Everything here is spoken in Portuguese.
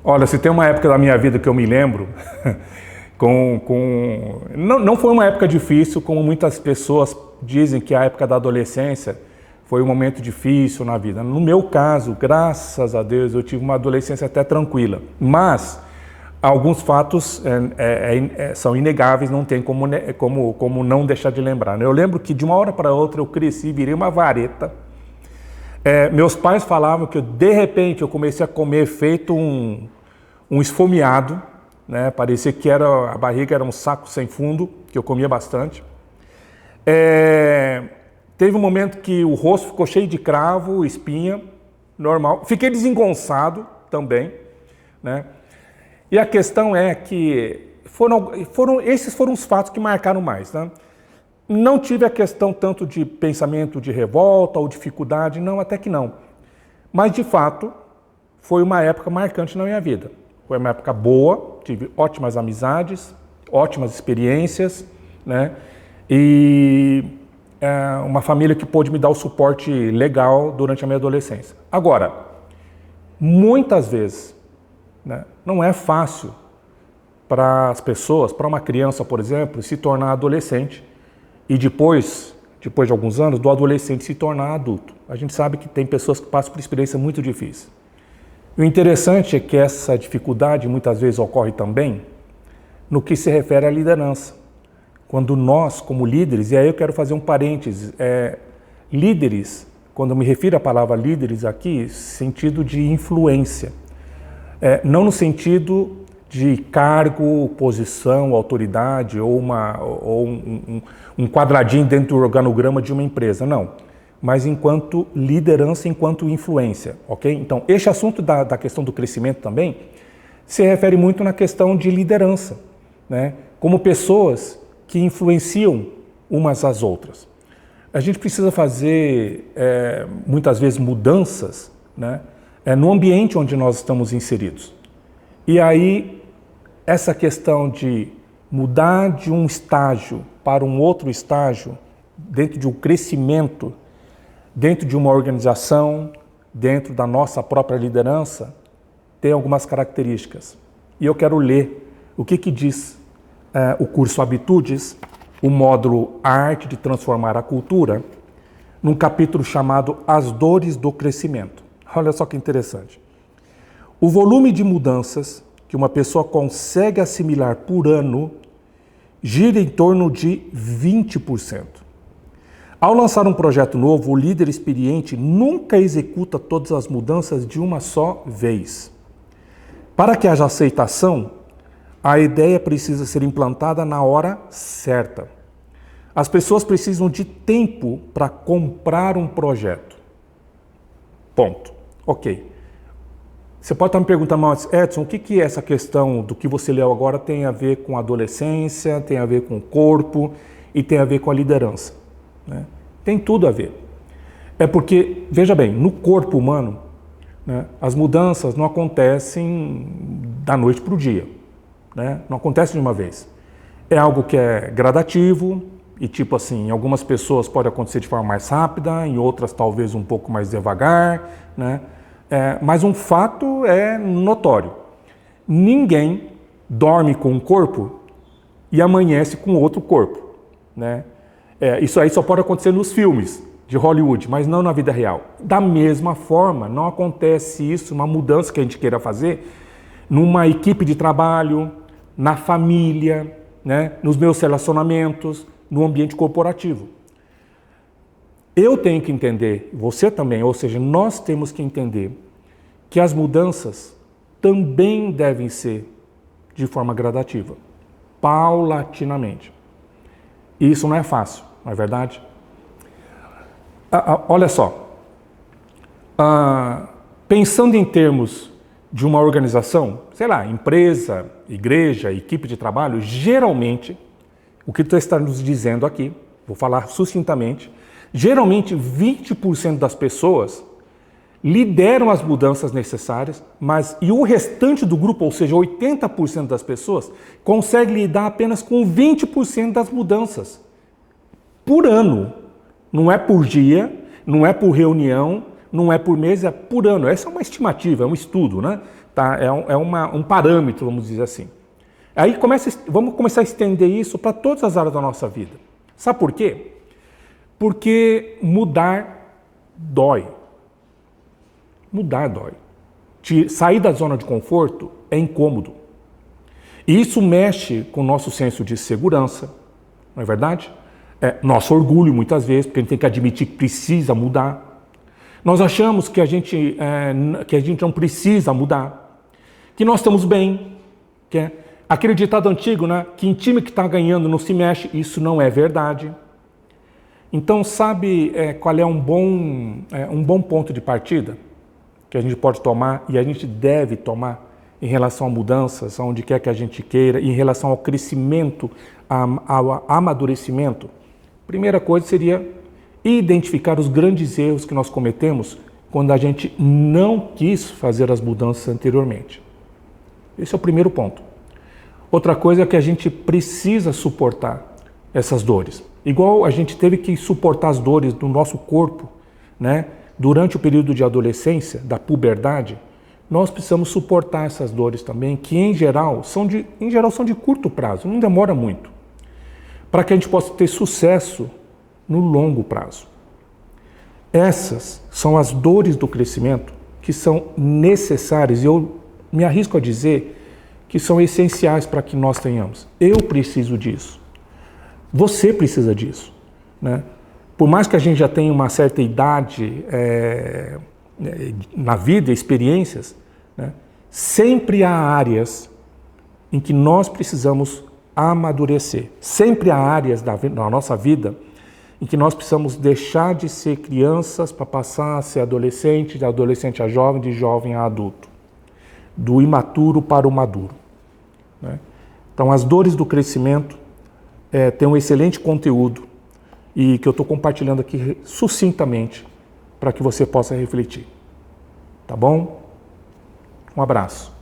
Olha, se tem uma época da minha vida que eu me lembro, não foi uma época difícil, como muitas pessoas dizem que a época da adolescência foi um momento difícil na vida. No meu caso, graças a Deus, eu tive uma adolescência até tranquila. Mas alguns fatos são inegáveis, não tem como não deixar de lembrar. Eu lembro que de uma hora para outra eu cresci, virei uma vareta. Meus pais falavam que de repente eu comecei a comer feito um esfomeado, né? Parecia que a barriga era um saco sem fundo, que eu comia bastante. Teve um momento que o rosto ficou cheio de cravo, espinha, normal. Fiquei desengonçado também, né? E a questão é que esses foram os fatos que marcaram mais, né? Não tive a questão tanto de pensamento de revolta ou dificuldade, não, até que não. Mas, de fato, foi uma época marcante na minha vida. Foi uma época boa, tive ótimas amizades, ótimas experiências, né? E uma família que pôde me dar o suporte legal durante a minha adolescência. Agora, muitas vezes, né, não é fácil para as pessoas, para uma criança, por exemplo, se tornar adolescente e depois de alguns anos, do adolescente se tornar adulto. A gente sabe que tem pessoas que passam por experiência muito difícil. O interessante é que essa dificuldade muitas vezes ocorre também no que se refere à liderança. Quando nós, como líderes, e aí eu quero fazer um parênteses, líderes, quando eu me refiro à palavra líderes aqui, sentido de influência. Não no sentido de cargo, posição, autoridade ou um quadradinho dentro do organograma de uma empresa, não. Mas enquanto liderança, enquanto influência, ok? Então, este assunto da questão do crescimento também se refere muito na questão de liderança, né? Como pessoas que influenciam umas às outras. A gente precisa fazer, muitas vezes, mudanças, né? No ambiente onde nós estamos inseridos. E aí, essa questão de mudar de um estágio para um outro estágio, dentro de um crescimento, dentro de uma organização, dentro da nossa própria liderança, tem algumas características. E eu quero ler o que diz o curso Habitudes, o módulo A Arte de Transformar a Cultura, num capítulo chamado As Dores do Crescimento. Olha só que interessante. O volume de mudanças que uma pessoa consegue assimilar por ano gira em torno de 20%. Ao lançar um projeto novo, o líder experiente nunca executa todas as mudanças de uma só vez. Para que haja aceitação, a ideia precisa ser implantada na hora certa. As pessoas precisam de tempo para comprar um projeto. Ponto. Ok. Você pode estar me perguntando, mas Edson, o que é essa questão do que você leu agora tem a ver com a adolescência, tem a ver com o corpo e tem a ver com a liderança? Né? Tem tudo a ver. É porque, veja bem, no corpo humano, né, as mudanças não acontecem da noite para o dia. Né? Não acontece de uma vez. É algo que é gradativo e, tipo assim, em algumas pessoas pode acontecer de forma mais rápida, em outras talvez um pouco mais devagar, né? Mas um fato é notório. Ninguém dorme com um corpo e amanhece com outro corpo, né? Isso aí só pode acontecer nos filmes de Hollywood, mas não na vida real. Da mesma forma, não acontece isso, uma mudança que a gente queira fazer, numa equipe de trabalho, na família, né? Nos meus relacionamentos, no ambiente corporativo. Eu tenho que entender, você também, ou seja, nós temos que entender que as mudanças também devem ser de forma gradativa, paulatinamente. E isso não é fácil, não é verdade? Olha só, pensando em termos de uma organização, sei lá, empresa, igreja, equipe de trabalho, geralmente, o que tu está nos dizendo aqui, vou falar sucintamente, geralmente 20% das pessoas lideram as mudanças necessárias, e o restante do grupo, ou seja, 80% das pessoas, consegue lidar apenas com 20% das mudanças por ano. Não é por dia, não é por reunião, não é por mês, é por ano. Essa é uma estimativa, é um estudo, né? Tá? Um parâmetro, vamos dizer assim. Aí vamos começar a estender isso para todas as áreas da nossa vida. Sabe por quê? Porque mudar dói. Mudar dói. Sair da zona de conforto é incômodo. E isso mexe com o nosso senso de segurança, não é verdade? Nosso orgulho, muitas vezes, porque a gente tem que admitir que precisa mudar. Nós achamos que a gente não precisa mudar, que nós estamos bem. Aquele ditado antigo, né? Que em time que está ganhando não se mexe, isso não é verdade. Então, sabe qual é um bom ponto de partida que a gente pode tomar e a gente deve tomar em relação a mudanças, aonde quer que a gente queira, em relação ao crescimento, ao amadurecimento? Primeira coisa seria identificar os grandes erros que nós cometemos quando a gente não quis fazer as mudanças anteriormente. Esse é o primeiro ponto. Outra coisa é que a gente precisa suportar essas dores. Igual a gente teve que suportar as dores do nosso corpo, né? Durante o período de adolescência, da puberdade, nós precisamos suportar essas dores também, que em geral são de curto prazo, não demora muito, para que a gente possa ter sucesso no longo prazo. Essas são as dores do crescimento que são necessárias, e eu me arrisco a dizer que são essenciais para que nós tenhamos. Eu preciso disso. Você precisa disso, né? Por mais que a gente já tenha uma certa idade na vida, experiências, né? Sempre há áreas em que nós precisamos amadurecer. Sempre há áreas da nossa vida em que nós precisamos deixar de ser crianças para passar a ser adolescente, de adolescente a jovem, de jovem a adulto. Do imaturo para o maduro, né? Então, as dores do crescimento têm um excelente conteúdo e que eu estou compartilhando aqui sucintamente para que você possa refletir. Tá bom? Um abraço.